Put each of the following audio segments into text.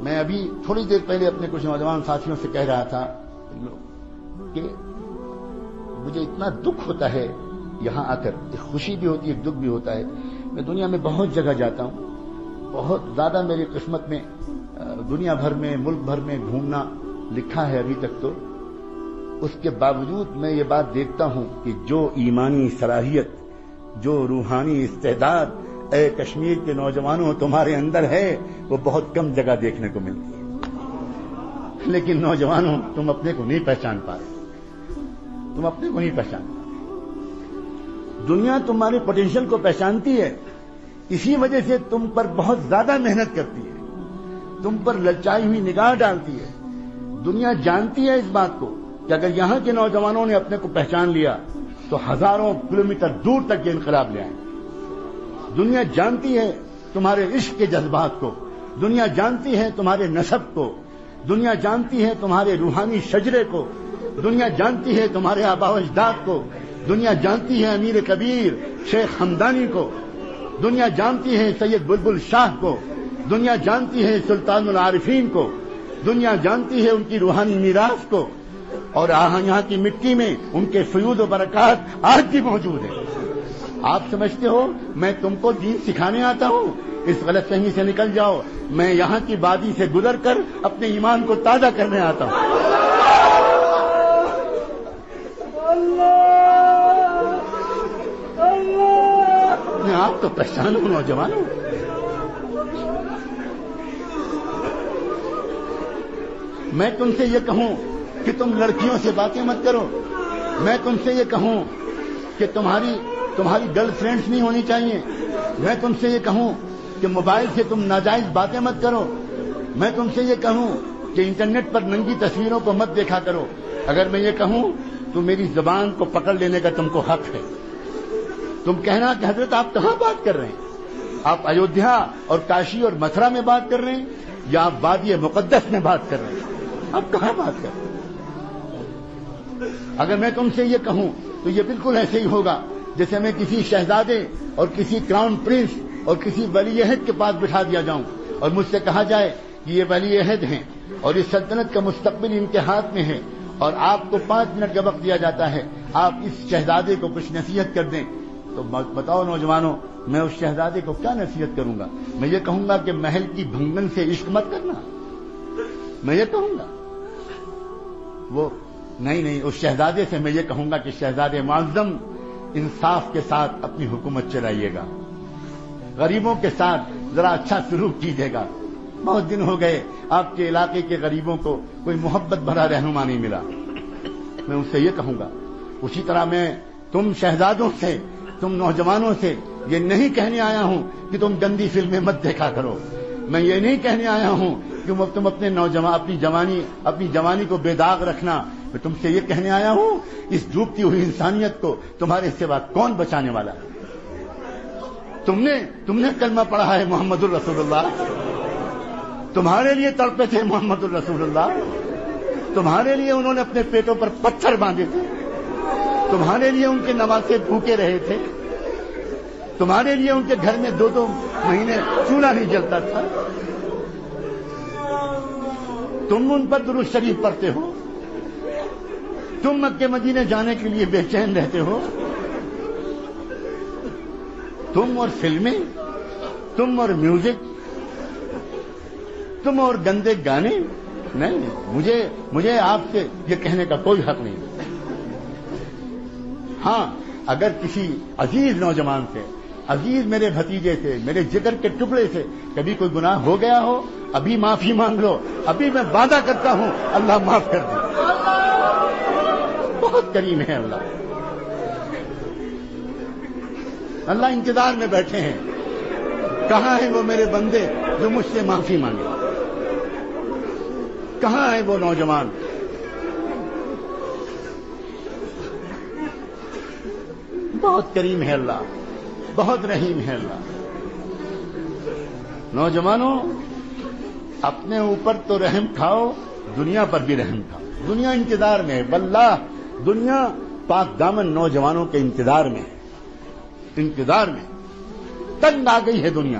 میں ابھی تھوڑی دیر پہلے اپنے کچھ نوجوان ساتھیوں سے کہہ رہا تھا کہ مجھے اتنا دکھ ہوتا ہے یہاں آ کر، ایک خوشی بھی ہوتی ہے، ایک دکھ بھی ہوتا ہے. میں دنیا میں بہت جگہ جاتا ہوں، بہت زیادہ میری قسمت میں دنیا بھر میں، ملک بھر میں گھومنا لکھا ہے ابھی تک. تو اس کے باوجود میں یہ بات دیکھتا ہوں کہ جو ایمانی صلاحیت، جو روحانی استعداد اے کشمیر کے نوجوانوں تمہارے اندر ہے، وہ بہت کم جگہ دیکھنے کو ملتی ہے. لیکن نوجوانوں تم اپنے کو نہیں پہچان پا رہے، تم اپنے کو نہیں پہچان پا رہے. دنیا تمہارے پوٹینشیل کو پہچانتی ہے، اسی وجہ سے تم پر بہت زیادہ محنت کرتی ہے، تم پر للچائی ہوئی نگاہ ڈالتی ہے. دنیا جانتی ہے اس بات کو کہ اگر یہاں کے نوجوانوں نے اپنے کو پہچان لیا تو ہزاروں کلومیٹر دور تک یہ انقلاب لے آئیں. دنیا جانتی ہے تمہارے عشق کے جذبات کو، دنیا جانتی ہے تمہارے نسب کو، دنیا جانتی ہے تمہارے روحانی شجرے کو، دنیا جانتی ہے تمہارے آباء و اجداد کو، دنیا جانتی ہے امیر کبیر شیخ ہمدانی کو، دنیا جانتی ہے سید بلبل شاہ کو، دنیا جانتی ہے سلطان العارفین کو، دنیا جانتی ہے ان کی روحانی میراث کو. اور یہاں کی مٹی میں ان کے فیوض و برکات آج بھی موجود ہیں. آپ سمجھتے ہو میں تم کو دین سکھانے آتا ہوں؟ اس غلط فہمی سے نکل جاؤ. میں یہاں کی وادی سے گزر کر اپنے ایمان کو تازہ کرنے آتا ہوں. اپنے آپ تو پہچانو نوجوانوں. میں تم سے یہ کہوں کہ تم لڑکیوں سے باتیں مت کرو. میں تم سے یہ کہوں کہ تمہاری گرل فرینڈز نہیں ہونی چاہیے. میں تم سے یہ کہوں کہ موبائل سے تم ناجائز باتیں مت کرو. میں تم سے یہ کہوں کہ انٹرنیٹ پر ننگی تصویروں کو مت دیکھا کرو. اگر میں یہ کہوں تو میری زبان کو پکڑ لینے کا تم کو حق ہے. تم کہنا کہ حضرت آپ کہاں بات کر رہے ہیں؟ آپ ایودھیا اور کاشی اور متھرا میں بات کر رہے ہیں یا آپ وادی مقدس میں بات کر رہے ہیں؟ آپ کہاں بات کر رہے ہیں؟ اگر میں تم سے یہ کہوں تو یہ بالکل ایسے ہی ہوگا جیسے میں کسی شہزادے اور کسی کراؤن پرنس اور کسی ولی عہد کے پاس بٹھا دیا جاؤں اور مجھ سے کہا جائے کہ یہ ولی عہد ہیں اور اس سلطنت کا مستقبل ان کے ہاتھ میں ہے اور آپ کو 5 منٹ کا وقت دیا جاتا ہے، آپ اس شہزادے کو کچھ نصیحت کر دیں. تو بتاؤ نوجوانوں، میں اس شہزادے کو کیا نصیحت کروں گا؟ میں یہ کہوں گا کہ محل کی بھنگن سے عشق مت کرنا. میں یہ کہوں گا وہ نہیں، اس شہزادے سے میں یہ کہوں گا کہ شہزادے معظم انصاف کے ساتھ اپنی حکومت چلائیے گا، غریبوں کے ساتھ ذرا اچھا سلوک کیجیے گا. بہت دن ہو گئے آپ کے علاقے کے غریبوں کو کوئی محبت بھرا رہنما نہیں ملا. میں ان سے یہ کہوں گا. اسی طرح میں تم شہزادوں سے، تم نوجوانوں سے یہ نہیں کہنے آیا ہوں کہ تم گندی فلمیں مت دیکھا کرو. میں یہ نہیں کہنے آیا ہوں کہ تم اپنی جوانی کو بے داغ رکھنا. میں تم سے یہ کہنے آیا ہوں اس ڈوبتی ہوئی انسانیت کو تمہارے سوا کون بچانے والا ہے؟ تم نے کلمہ پڑھا ہے محمد الرسول اللہ، تمہارے لیے تڑپے تھے محمد الرسول اللہ، تمہارے لیے انہوں نے اپنے پیٹوں پر پتھر باندھے تھے، تمہارے لیے ان کے نواسے بھوکے رہے تھے، تمہارے لیے ان کے گھر میں 2 مہینے چولہا نہیں جلتا تھا. تم ان پر درود شریف پڑھتے ہو، تم مکے مدینے جانے کے لیے بے چین رہتے ہو. تم اور فلمیں، تم اور میوزک، تم اور گندے گانے. نہیں، مجھے آپ سے یہ کہنے کا کوئی حق نہیں. ہاں، اگر کسی عزیز نوجوان سے، عزیز میرے بھتیجے سے، میرے جگر کے ٹکڑے سے کبھی کوئی گناہ ہو گیا ہو، ابھی معافی مانگ لو. ابھی میں وعدہ کرتا ہوں اللہ معاف کر دے. بہت کریم ہے اللہ. اللہ انتظار میں بیٹھے ہیں. کہاں ہیں وہ میرے بندے جو مجھ سے معافی مانگے؟ کہاں ہے وہ نوجوان؟ بہت کریم ہے اللہ، بہت رحیم ہے اللہ. نوجوانوں، اپنے اوپر تو رحم کھاؤ، دنیا پر بھی رحم کھاؤ. دنیا انتظار میں ہے. واللہ دنیا پاک دامن نوجوانوں کے انتظار میں ہے. انتظار میں تنگ آ گئی ہے دنیا.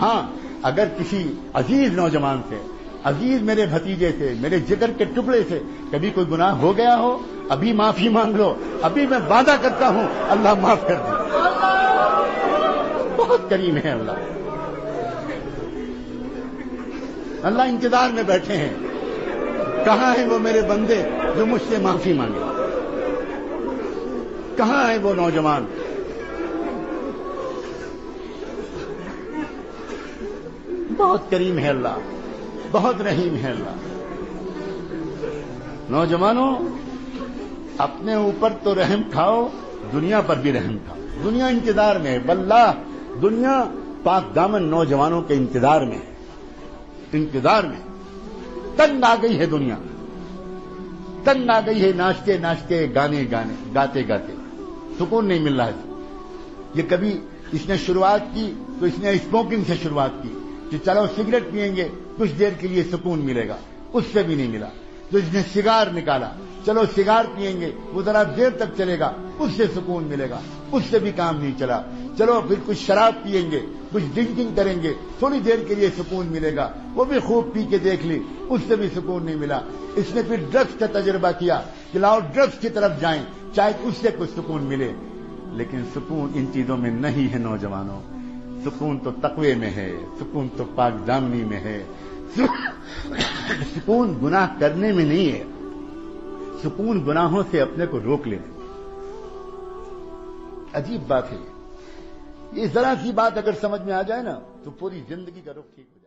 ہاں اگر کسی عزیز نوجوان سے، عزیز میرے بھتیجے سے، میرے جگر کے ٹکڑے سے کبھی کوئی گناہ ہو گیا ہو، ابھی معافی مانگ لو، ابھی میں وعدہ کرتا ہوں اللہ معاف کر دے. بہت کریم ہے اللہ. اللہ انتظار میں بیٹھے ہیں، کہاں ہیں وہ میرے بندے جو مجھ سے معافی مانگے؟ کہاں ہیں وہ نوجوان؟ بہت کریم ہے اللہ، بہت رحیم ہے اللہ. نوجوانوں، اپنے اوپر تو رحم کھاؤ، دنیا پر بھی رحم کھاؤ. دنیا انتظار میں ہے، واللہ دنیا پاک دامن نوجوانوں کے انتظار میں ہے. انتظار میں تنگ آ گئی ہے دنیا، تنگ آ گئی ہے. ناچتے ناچتے، گانے گانے، گاتے گاتے سکون نہیں مل رہا ہے. یہ کبھی اس نے شروعات کی تو اس نے اسموکنگ سے شروعات کی کہ چلو سگریٹ پیئیں گے کچھ دیر کے لیے سکون ملے گا، اس سے بھی نہیں ملا. تو اس نے سگار نکالا، چلو سگار پیئیں گے وہ ذرا دیر تک چلے گا، اس سے سکون ملے گا، اس سے بھی کام نہیں چلا. چلو پھر کچھ شراب پیئیں گے، کچھ ڈرنکنگ کریں گے، تھوڑی دیر کے لیے سکون ملے گا، وہ بھی خوب پی کے دیکھ لی، اس سے بھی سکون نہیں ملا. اس نے پھر ڈرگس کا تجربہ کیا کہ لاؤ ڈرگس کی طرف جائیں، شاید اس سے کچھ سکون ملے. لیکن سکون ان چیزوں میں نہیں ہے نوجوانوں. سکون تو تقوی میں ہے، سکون تو پاک دامنی میں ہے. سکون گناہ کرنے میں نہیں ہے، سکون گناہوں سے اپنے کو روک لینے. عجیب بات ہے یہ ذرا سی بات اگر سمجھ میں آ جائے نا تو پوری زندگی کا رخ ٹھیک ہو جائے.